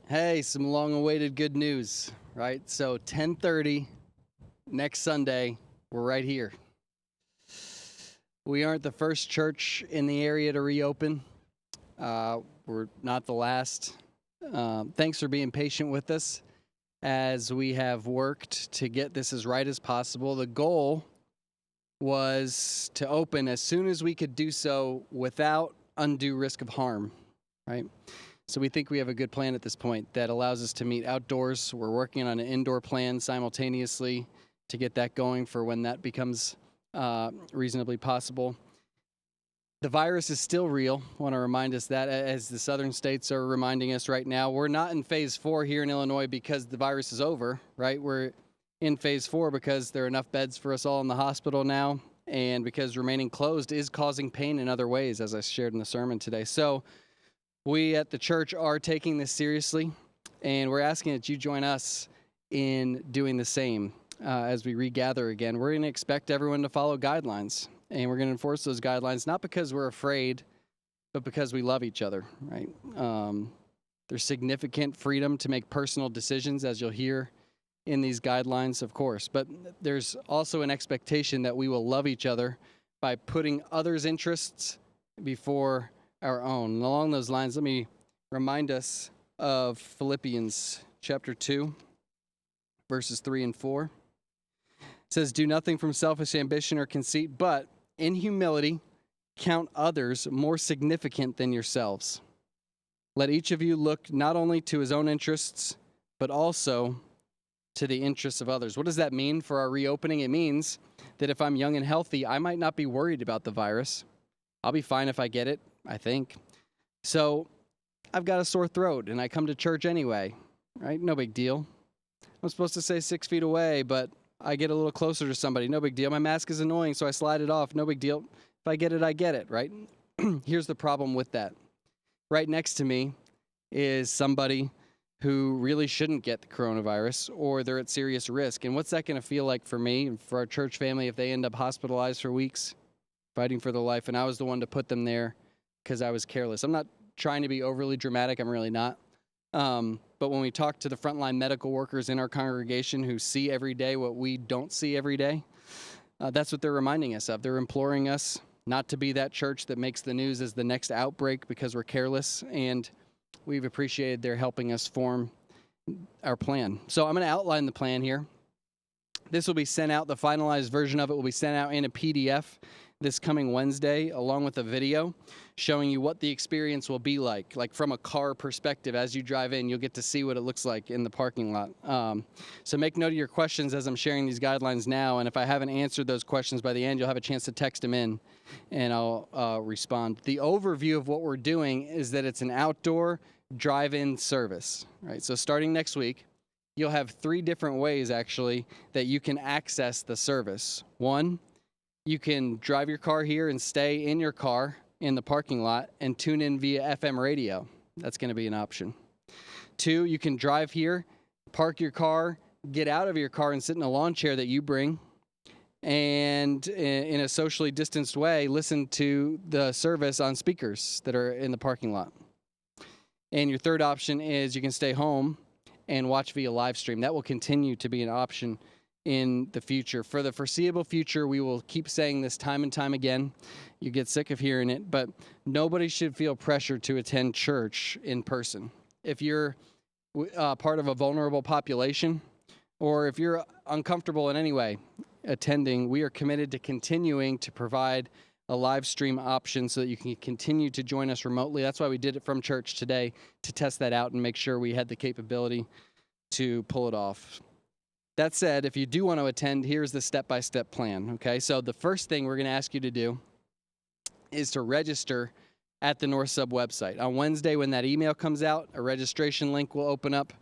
Hey, some long-awaited good news, right? So 10:30 next Sunday, we're right here. We aren't the first church in the area to reopen. We're not the last. Thanks for being patient with us as we have worked to get this as right as possible. The goal was to open as soon as we could do so without undue risk of harm, right? So we think we have a good plan at this point that allows us to meet outdoors. We're working on an indoor plan simultaneously to get that going for when that becomes reasonably possible. The virus is still real. I want to remind us that, as the southern states are reminding us right now. We're not in phase 4 here in Illinois because the virus is over, right? We're in phase 4 because there are enough beds for us all in the hospital now, and because remaining closed is causing pain in other ways, as I shared in the sermon today. So we at the church are taking this seriously, and we're asking that you join us in doing the same as we regather again. We're going to expect everyone to follow guidelines, and we're going to enforce those guidelines, not because we're afraid, but because we love each other, right? There's significant freedom to make personal decisions, as you'll hear in these guidelines, of course, but there's also an expectation that we will love each other by putting others' interests before our own. And along those lines, let me remind us of Philippians Chapter 2, verses 3 and 4. It says, "Do nothing from selfish ambition or conceit, but in humility count others more significant than yourselves. Let each of you look not only to his own interests, but also to the interests of others." What does that mean for our reopening? It means that if I'm young and healthy, I might not be worried about the virus. I'll be fine if I get it, I think. So I've got a sore throat and I come to church anyway, right? No big deal. I'm supposed to stay 6 feet away, but I get a little closer to somebody. No big deal. My mask is annoying, so I slide it off. No big deal. If I get it, I get it, right? Here's the problem with that. Right next to me is somebody who really shouldn't get the coronavirus, or they're at serious risk. And what's that going to feel like for me and for our church family if they end up hospitalized for weeks, fighting for their life, and I was the one to put them there because I was careless? I'm not trying to be overly dramatic. I'm really not. But when we talk to the frontline medical workers in our congregation who see every day what we don't see every day, that's what they're reminding us of. They're imploring us not to be that church that makes the news as the next outbreak because we're careless, and we've appreciated their helping us form our plan. So I'm going to outline the plan here. This will be sent out, the finalized version of it will be sent out in a PDF this coming Wednesday, along with a video showing you what the experience will be like from a car perspective. As you drive in, you'll get to see what it looks like in the parking lot. So make note of your questions as I'm sharing these guidelines now, and if I haven't answered those questions by the end, you'll have a chance to text them in, and I'll respond. The overview of what we're doing is that it's an outdoor drive-in service, right? So starting next week, you'll have 3 different ways, actually, that you can access the service. 1, you can drive your car here and stay in your car in the parking lot and tune in via FM radio. That's going to be an option. 2, you can drive here, park your car, get out of your car and sit in a lawn chair that you bring, and in a socially distanced way, listen to the service on speakers that are in the parking lot. And your 3rd option is you can stay home and watch via live stream. That will continue to be an option in the future. For the foreseeable future, we will keep saying this time and time again. You get sick of hearing it, but nobody should feel pressure to attend church in person. If you're part of a vulnerable population, or if you're uncomfortable in any way attending, we are committed to continuing to provide a live stream option so that you can continue to join us remotely. That's why we did it from church today, to test that out and make sure we had the capability to pull it off. That said, if you do want to attend, here's the step-by-step plan, okay? So the first thing we're going to ask you to do is to register at the North Sub website. On Wednesday, when that email comes out, a registration link will open up,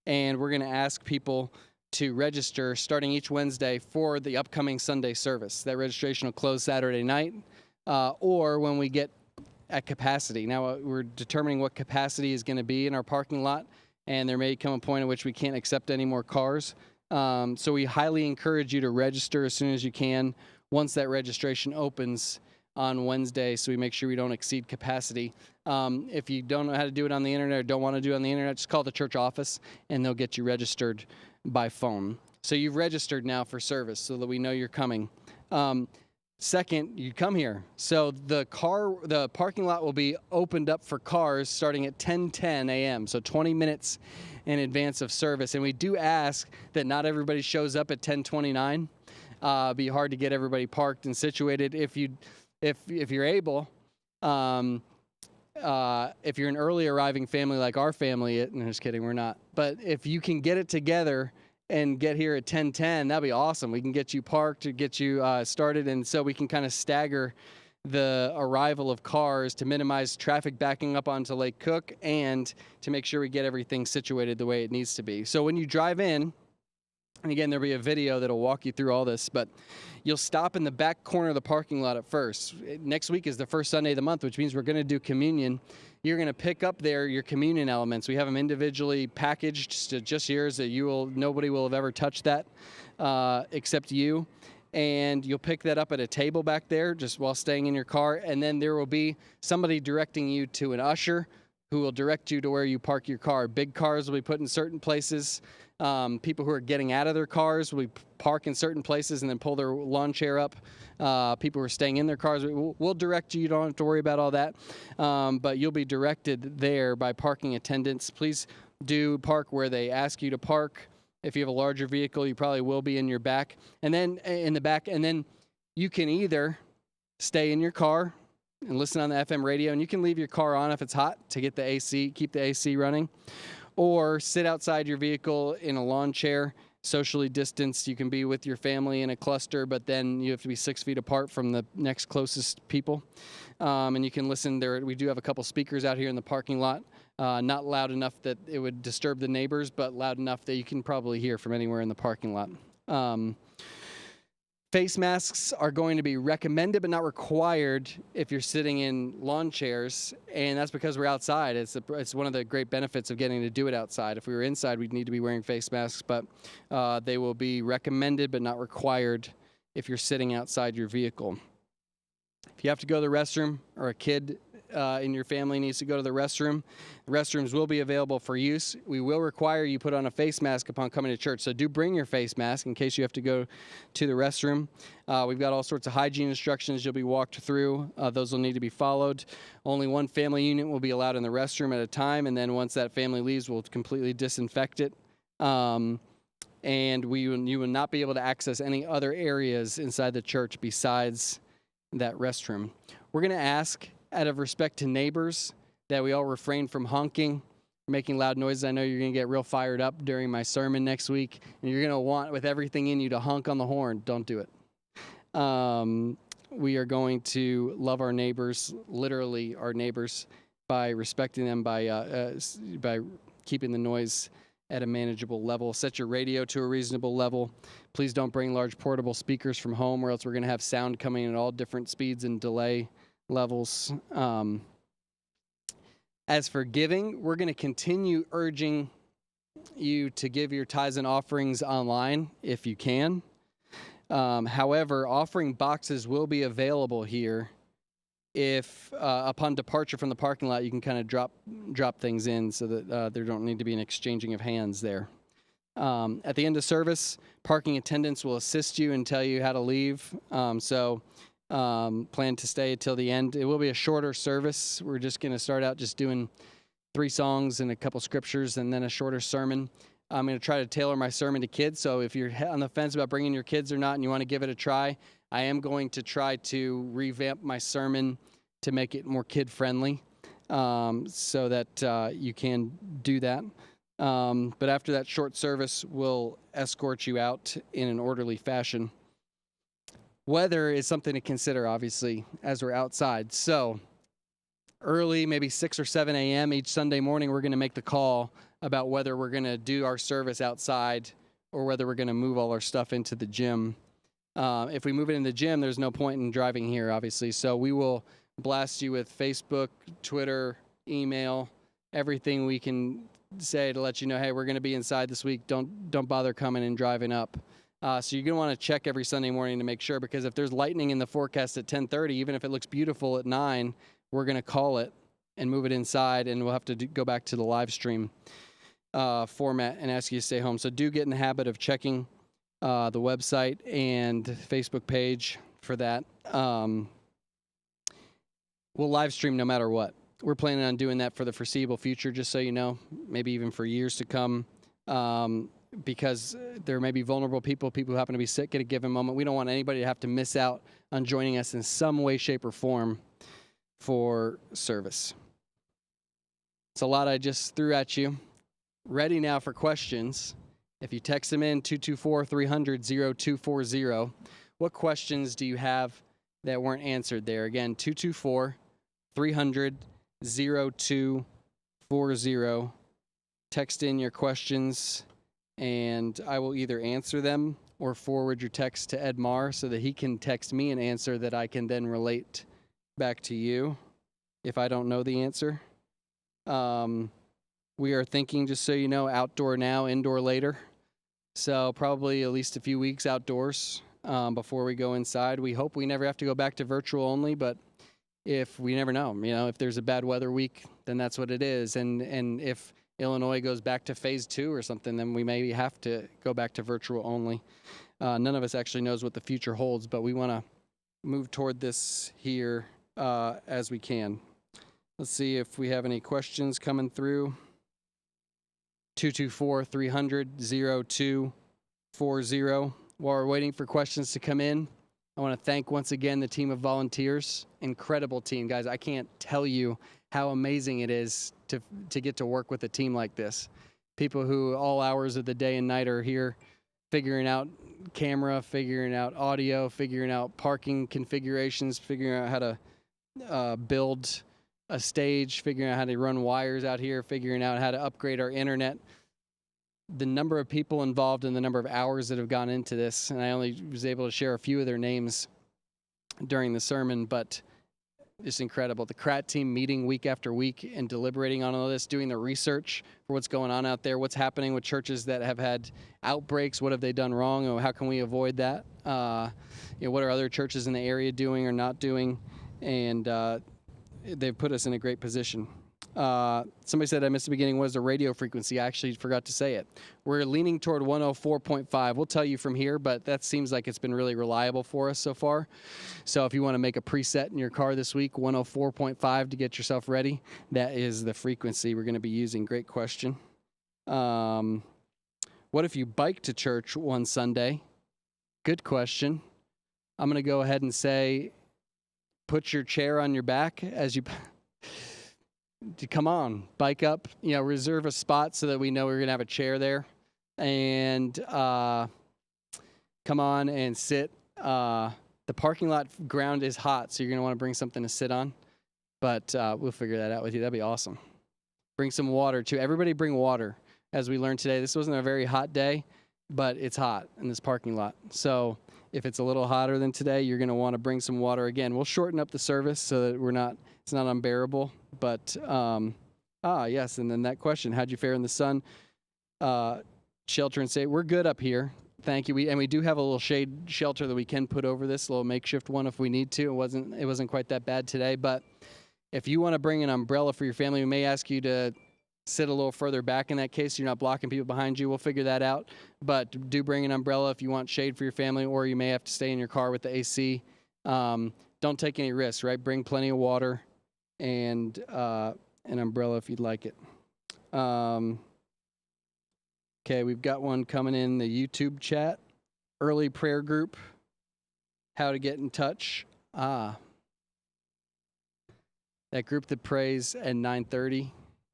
and we're going to ask people to register starting each Wednesday for the upcoming Sunday service. That registration will close Saturday night, or when we get at capacity. Now, we're determining what capacity is going to be in our parking lot, and there may come a point at which we can't accept any more cars. So we highly encourage you to register as soon as you can. Once that registration opens, on Wednesday, so we make sure we don't exceed capacity. If you don't know how to do it on the internet or don't want to do it on the internet, just call the church office, and they'll get you registered by phone. So you've registered now for service so that we know you're coming. Second, you come here. So the parking lot will be opened up for cars starting at 10:10 a.m., so 20 minutes in advance of service. And we do ask that not everybody shows up at 10:29. It'd be hard to get everybody parked and situated. If you're able, if you're an early arriving family like our family, no, just kidding, we're not. But if you can get it together and get here at 10:10, that'd be awesome. We can get you parked or get you started, and so we can kind of stagger the arrival of cars to minimize traffic backing up onto Lake Cook and to make sure we get everything situated the way it needs to be. So when you drive in, and again, there'll be a video that'll walk you through all this, but you'll stop in the back corner of the parking lot at first. Next week is the first Sunday of the month, which means we're going to do communion. You're going to pick up there your communion elements. We have them individually packaged to just yours that nobody will have ever touched that except you. And you'll pick that up at a table back there just while staying in your car. And then there will be somebody directing you to an usher who will direct you to where you park your car. Big cars will be put in certain places. People who are getting out of their cars will park in certain places and then pull their lawn chair up. People who are staying in their cars, we'll direct you. You don't have to worry about all that. But you'll be directed there by parking attendants. Please do park where they ask you to park. If you have a larger vehicle, you probably will be in your back. And then in the back, and then you can either stay in your car and listen on the FM radio, and you can leave your car on if it's hot to get the AC, keep the AC running, or sit outside your vehicle in a lawn chair, socially distanced. You can be with your family in a cluster, but then you have to be 6 feet apart from the next closest people. And you can listen there. We do have a couple speakers out here in the parking lot. Not loud enough that it would disturb the neighbors, but loud enough that you can probably hear from anywhere in the parking lot. Face masks are going to be recommended but not required if you're sitting in lawn chairs, and that's because we're outside. It's one of the great benefits of getting to do it outside. If we were inside, we'd need to be wearing face masks, but they will be recommended but not required if you're sitting outside your vehicle. If you have to go to the restroom, or a kid in your family needs to go to the restroom, the restrooms will be available for use. We will require you put on a face mask upon coming to church, so do bring your face mask in case you have to go to the restroom. We've got all sorts of hygiene instructions you'll be walked through. Those will need to be followed. Only one family unit will be allowed in the restroom at a time, and then once that family leaves, we'll completely disinfect it. And you will not be able to access any other areas inside the church besides that restroom. We're going to ask, out of respect to neighbors, that we all refrain from honking, making loud noises. I know you're going to get real fired up during my sermon next week, and you're going to want, with everything in you, to honk on the horn. Don't do it. We are going to love our neighbors, literally our neighbors, by respecting them, by keeping the noise at a manageable level. Set your radio to a reasonable level. Please don't bring large portable speakers from home, or else we're going to have sound coming in at all different speeds and delay levels. As for giving, we're going to continue urging you to give your tithes and offerings online if you can. However, offering boxes will be available here if upon departure from the parking lot, you can kind of drop things in so that there don't need to be an exchanging of hands there. At the end of service, parking attendants will assist you and tell you how to leave. So plan to stay till the end. It will be a shorter service. We're just going to start out just doing 3 songs and a couple scriptures and then a shorter sermon. I'm going to try to tailor my sermon to kids. So if you're on the fence about bringing your kids or not and you want to give it a try, I am going to try to revamp my sermon to make it more kid-friendly so that you can do that. But after that short service, we'll escort you out in an orderly fashion. Weather is something to consider, obviously, as we're outside. So early, maybe 6 or 7 a.m. each Sunday morning, we're going to make the call about whether we're going to do our service outside or whether we're going to move all our stuff into the gym. If we move it in the gym, there's no point in driving here, obviously. So we will blast you with Facebook, Twitter, email, everything we can say to let you know, hey, we're going to be inside this week. Don't bother coming and driving up. So you're going to want to check every Sunday morning to make sure, because if there's lightning in the forecast at 10:30, even if it looks beautiful at 9, we're going to call it and move it inside, and we'll have to go back to the live stream format and ask you to stay home. So do get in the habit of checking the website and Facebook page for that. We'll live stream no matter what. We're planning on doing that for the foreseeable future, just so you know, maybe even for years to come, because there may be vulnerable people who happen to be sick at a given moment. We don't want anybody to have to miss out on joining us in some way, shape, or form for service. It's a lot I just threw at you. Ready now for questions. If you text them in, 224-300-0240, what questions do you have that weren't answered there? Again, 224-300-0240. Text in your questions, and I will either answer them or forward your text to Ed Marr so that he can text me an answer that I can then relate back to you if I don't know the answer. We are thinking, just so you know, outdoor now, indoor later. So probably at least a few weeks outdoors before we go inside. We hope we never have to go back to virtual only, but if we never know, if there's a bad weather week, then that's what it is. And if Illinois goes back to phase 2 or something, then we maybe have to go back to virtual only. None of us actually knows what the future holds, but we want to move toward this here as we can. Let's see if we have any questions coming through. 224-300-0240. While we're waiting for questions to come in, I want to thank once again the team of volunteers. Incredible team, guys. I can't tell you how amazing it is to get to work with a team like this. People who all hours of the day and night are here figuring out camera, figuring out audio, figuring out parking configurations, figuring out how to build a stage, figuring out how to run wires out here, figuring out how to upgrade our internet. The number of people involved and the number of hours that have gone into this, and I only was able to share a few of their names during the sermon, but it's incredible. The CRAT team meeting week after week and deliberating on all this, doing the research for what's going on out there, what's happening with churches that have had outbreaks, what have they done wrong, or how can we avoid that? What are other churches in the area doing or not doing? And they've put us in a great position. Somebody said I missed the beginning. What is the radio frequency? I actually forgot to say it. We're leaning toward 104.5. We'll tell you from here, but that seems like it's been really reliable for us so far. So if you want to make a preset in your car this week, 104.5 to get yourself ready, that is the frequency we're going to be using. Great question. What if you bike to church one Sunday? Good question. I'm going to go ahead and say, put your chair on your back as you come on, bike up, reserve a spot so that we know we're going to have a chair there, and come on and sit. The parking lot ground is hot, so you're going to want to bring something to sit on, but we'll figure that out with you. That'd be awesome. Bring some water too. Everybody bring water. As we learned today, this wasn't a very hot day, but it's hot in this parking lot. So if it's a little hotter than today, you're going to want to bring some water. Again, we'll shorten up the service so that it's not unbearable. But, yes, and then that question, how'd you fare in the sun? Shelter and stay. We're good up here. Thank you. We do have a little shade shelter that we can put over this, a little makeshift one if we need to. It wasn't quite that bad today. But if you want to bring an umbrella for your family, we may ask you to sit a little further back in that case so you're not blocking people behind you. We'll figure that out. But do bring an umbrella if you want shade for your family, or you may have to stay in your car with the AC. Don't take any risks, right? Bring plenty of water and an umbrella if you'd like it. Okay, we've got one coming in the YouTube chat. Early prayer group. How to get in touch. That group that prays at 9:30.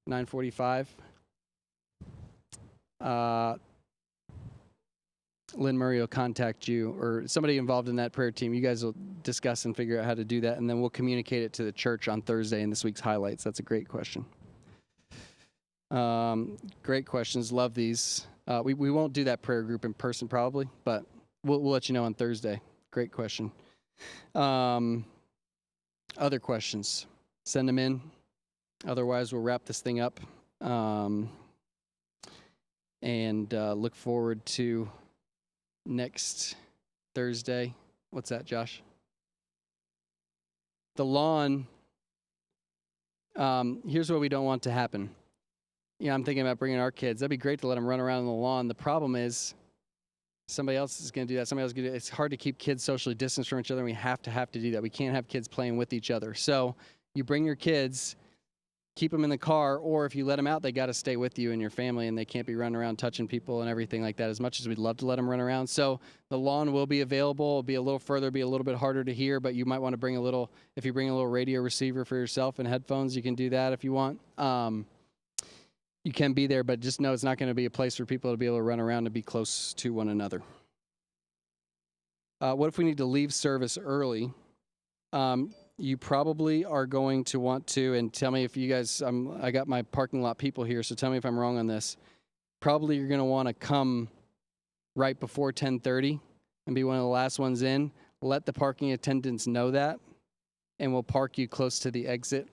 9:45. Lynn Murray will contact you, or somebody involved in that prayer team. You guys will discuss and figure out how to do that, and then we'll communicate it to the church on Thursday in this week's highlights. That's a great question. Great questions. Love these. We won't do that prayer group in person probably, but we'll let you know on Thursday. Great question. Other questions? Send them in. Otherwise, we'll wrap this thing up and look forward to next Thursday. What's that, Josh? The lawn, here's what we don't want to happen. I'm thinking about bringing our kids. That'd be great to let them run around on the lawn. The problem is somebody else is going to do that. Somebody else is going to do it. It's hard to keep kids socially distanced from each other, and we have to do that. We can't have kids playing with each other. So you bring your kids, keep them in the car, or if you let them out, they got to stay with you and your family, and they can't be running around touching people and everything like that, as much as we'd love to let them run around. So the lawn will be available. It'll be a little further, be a little bit harder to hear, but you might want to bring if you bring a little radio receiver for yourself and headphones, you can do that if you want. You can be there, but just know it's not going to be a place for people to be able to run around and be close to one another. What if we need to leave service early? You probably are going to want to, and tell me if you guys, I got my parking lot people here, so tell me if I'm wrong on this. Probably you're going to want to come right before 10:30 and be one of the last ones in. Let the parking attendants know that, and we'll park you close to the exit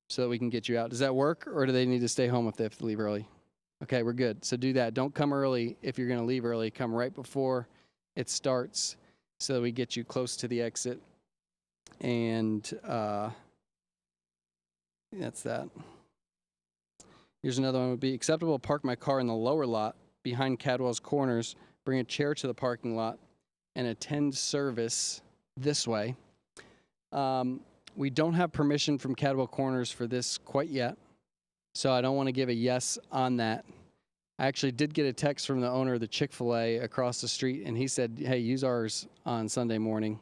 so that we can get you out. Does that work, or do they need to stay home if they have to leave early? Okay, we're good. So do that. Don't come early if you're going to leave early. Come right before it starts so that we get you close to the exit. And that's that. Here's another one. Would be acceptable to park my car in the lower lot behind Cadwell's Corners, bring a chair to the parking lot, and attend service this way. We don't have permission from Cadwell Corners for this quite yet, so I don't want to give a yes on that. I actually did get a text from the owner of the Chick-fil-A across the street, and he said, hey, use ours on Sunday morning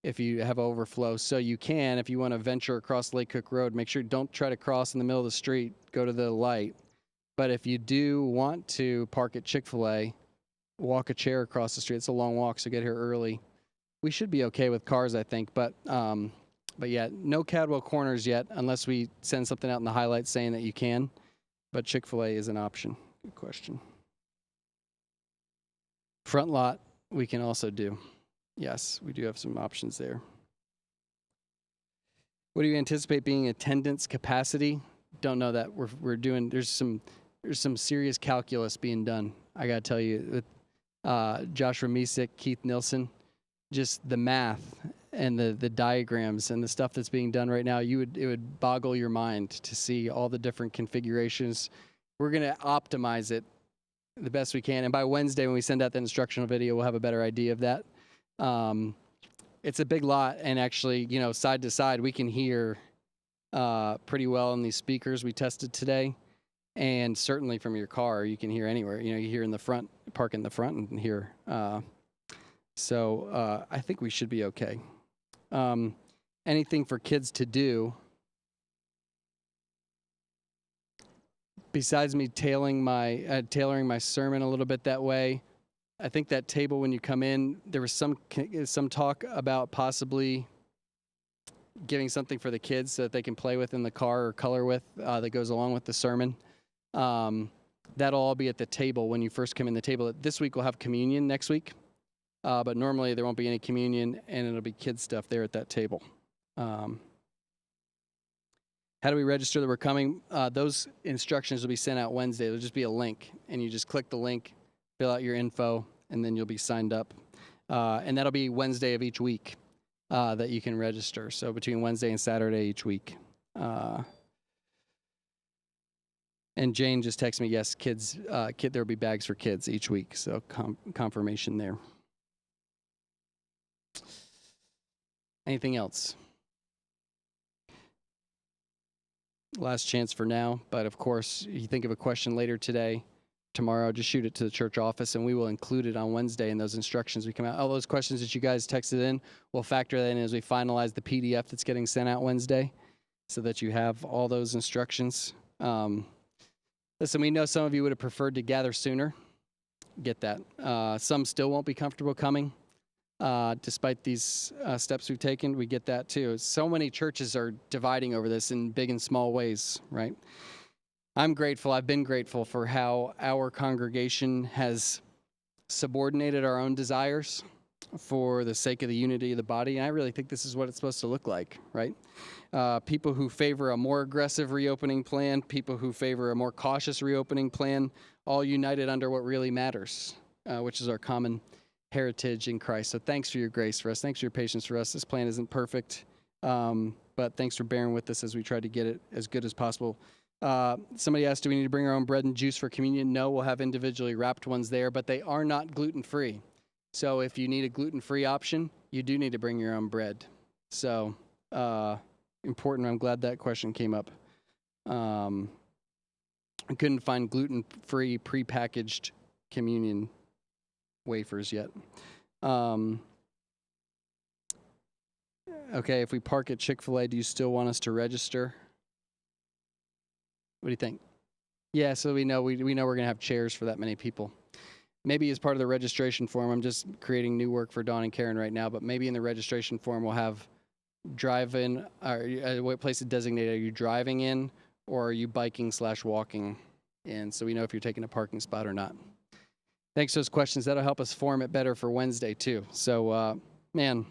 if you have overflow. So you can, if you want to venture across Lake Cook Road, make sure don't try to cross in the middle of the street, go to the light. But if you do want to park at Chick-fil-A, walk a chair across the street. It's a long walk, so get here early. We should be okay with cars, I think, but yeah, no Cadwell Corners yet, unless we send something out in the highlights saying that you can. But Chick-fil-A is an option. Good question. Front lot, we can also do. Yes, we do have some options there. What do you anticipate being attendance capacity? Don't know that. We're doing. There's some serious calculus being done. I gotta tell you, with Josh Ramisic, Keith Nilsson, just the math and the diagrams and the stuff that's being done right now, it would boggle your mind to see all the different configurations. We're gonna optimize it the best we can, and by Wednesday when we send out the instructional video, we'll have a better idea of that. It's a big lot, and actually, side to side, we can hear pretty well in these speakers we tested today, and certainly from your car, you can hear anywhere. You hear in the front, park in the front and hear. So I think we should be okay. Anything for kids to do besides me tailoring my sermon a little bit that way? I think that table, when you come in, there was some talk about possibly giving something for the kids so that they can play with in the car or color with that goes along with the sermon. That'll all be at the table when you first come in the table. This week we'll have communion next week, but normally there won't be any communion, and it'll be kids stuff there at that table. How do we register that we're coming? Those instructions will be sent out Wednesday. There'll just be a link, and you just click the link, fill out your info, and then you'll be signed up. And that'll be Wednesday of each week that you can register. So between Wednesday and Saturday each week. And Jane just texted me, yes, kids, there'll be bags for kids each week. So confirmation there. Anything else? Last chance for now, but of course, you think of a question later today, tomorrow, just shoot it to the church office, and we will include it on Wednesday in those instructions we come out. All those questions that you guys texted in, we'll factor that in as we finalize the PDF that's getting sent out Wednesday, so that you have all those instructions. Listen, we know some of you would have preferred to gather sooner. Get that. Some still won't be comfortable coming. Despite these steps we've taken, we get that too. So many churches are dividing over this in big and small ways, right? I'm grateful, I've been grateful for how our congregation has subordinated our own desires for the sake of the unity of the body, and I really think this is what it's supposed to look like, right? People who favor a more aggressive reopening plan, people who favor a more cautious reopening plan, all united under what really matters, which is our common heritage in Christ. So thanks for your grace for us. Thanks for your patience for us. This plan isn't perfect, but thanks for bearing with us as we try to get it as good as possible. Somebody asked, do we need to bring our own bread and juice for communion? No, we'll have individually wrapped ones there, but they are not gluten-free. So if you need a gluten-free option, you do need to bring your own bread. So important. I'm glad that question came up. I couldn't find gluten-free prepackaged communion wafers yet. Okay, if we park at Chick-fil-A, do you still want us to register? What do you think? Yeah, so we know we're going to have chairs for that many people. Maybe as part of the registration form, I'm just creating new work for Dawn and Karen right now, but maybe in the registration form we'll have drive-in, or what place is designated. Are you driving in or are you biking/walking in? So we know if you're taking a parking spot or not. Thanks for those questions. That'll help us form it better for Wednesday too. So, man,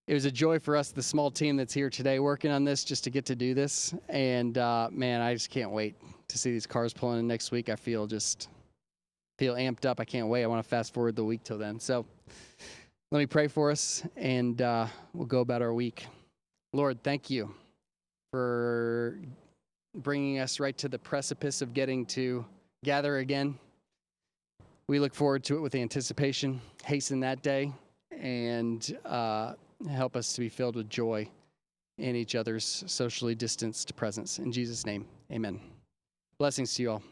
it was a joy for us, the small team that's here today working on this, just to get to do this. And man, I just can't wait to see these cars pulling in next week. I feel amped up. I can't wait. I want to fast forward the week till then. So let me pray for us, and we'll go about our week. Lord, thank you for bringing us right to the precipice of getting to gather again. We look forward to it with anticipation. Hasten that day, and help us to be filled with joy in each other's socially distanced presence. In Jesus' name, amen. Blessings to you all.